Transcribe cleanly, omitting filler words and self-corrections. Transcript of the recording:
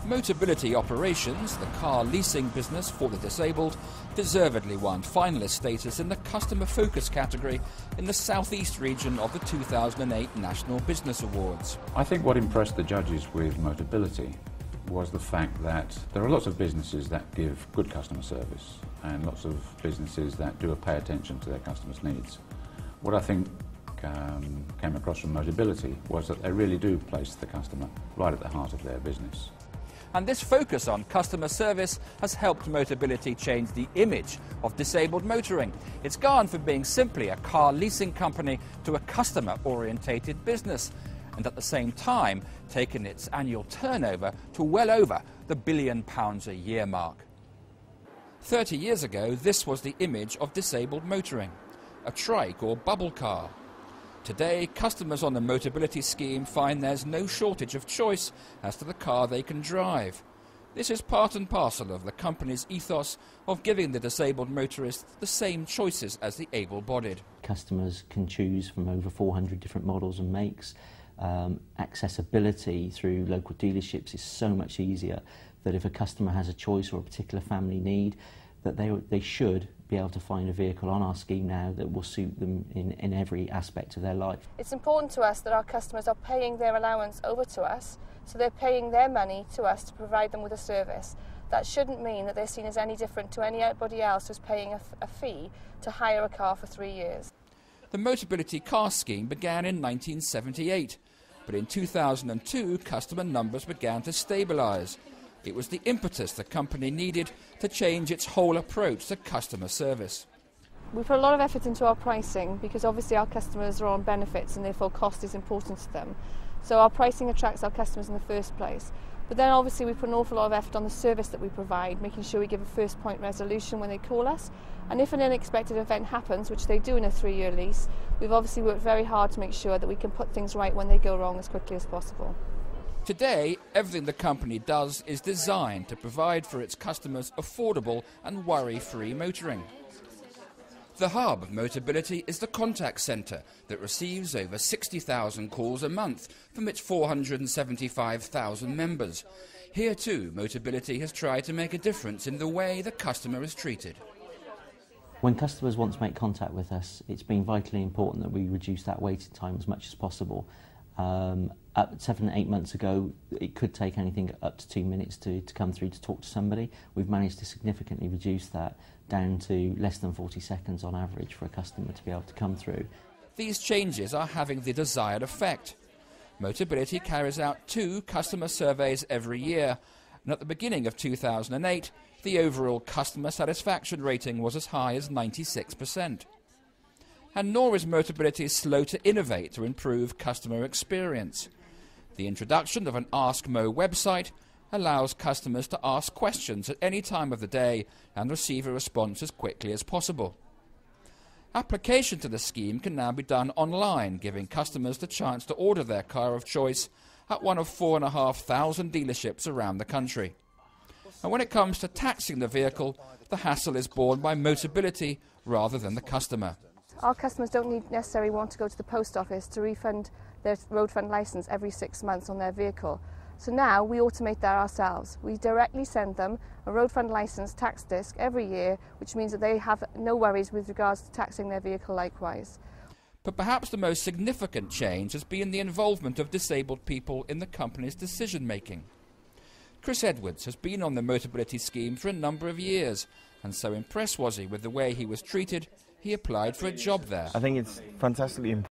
Motability Operations, the car leasing business for the disabled, deservedly won finalist status in the Customer Focus category in the Southeast region of the 2008 National Business Awards. I think what impressed the judges with Motability was the fact that there are lots of businesses that give good customer service and lots of businesses that do pay attention to their customers' needs. What I think came across from Motability was that they really do place the customer right at the heart of their business. And this focus on customer service has helped Motability change the image of disabled motoring. It's gone from being simply a car leasing company to a customer-orientated business, and at the same time taken its annual turnover to well over the £1 billion a year mark. 30 years ago, this was the image of disabled motoring, a trike or bubble car. Today, customers on the Motability scheme find there's no shortage of choice as to the car they can drive. This is part and parcel of the company's ethos of giving the disabled motorist the same choices as the able-bodied. Customers can choose from over 400 different models and makes. Accessibility through local dealerships is so much easier that if a customer has a choice or a particular family need, that they should be able to find a vehicle on our scheme now that will suit them in every aspect of their life. It's important to us that our customers are paying their allowance over to us, so they're paying their money to us to provide them with a service. That shouldn't mean that they're seen as any different to anybody else who's paying a fee to hire a car for 3 years. The Motability car scheme began in 1978, but in 2002 customer numbers began to stabilise. It was the impetus the company needed to change its whole approach to customer service. We put a lot of effort into our pricing because obviously our customers are on benefits and therefore cost is important to them. So our pricing attracts our customers in the first place. But then obviously we put an awful lot of effort on the service that we provide, making sure we give a first point resolution when they call us. And if an unexpected event happens, which they do in a 3-year lease, we've obviously worked very hard to make sure that we can put things right when they go wrong as quickly as possible. Today, everything the company does is designed to provide for its customers affordable and worry-free motoring. The hub of Motability is the contact centre that receives over 60,000 calls a month from its 475,000 members. Here too, Motability has tried to make a difference in the way the customer is treated. When customers want to make contact with us, it's been vitally important that we reduce that waiting time as much as possible. 7 8 months ago, it could take anything up to 2 minutes to come through to talk to somebody. We've managed to significantly reduce that down to less than 40 seconds on average for a customer to be able to come through. These changes are having the desired effect. Motability carries out 2 customer surveys every year, and at the beginning of 2008, the overall customer satisfaction rating was as high as 96%. And nor is Motability slow to innovate to improve customer experience. The introduction of an Ask Mo website allows customers to ask questions at any time of the day and receive a response as quickly as possible. Application to the scheme can now be done online, giving customers the chance to order their car of choice at one of 4,500 dealerships around the country. And when it comes to taxing the vehicle, the hassle is borne by Motability rather than the customer. Our customers don't necessarily want to go to the post office to refund their road fund licence every 6 months on their vehicle. So now we automate that ourselves. We directly send them a road fund licence tax disc every year, which means that they have no worries with regards to taxing their vehicle likewise. But perhaps the most significant change has been the involvement of disabled people in the company's decision-making. Chris Edwards has been on the Motability scheme for a number of years, and so impressed was he with the way he was treated, he applied for a job there. I think it's fantastically important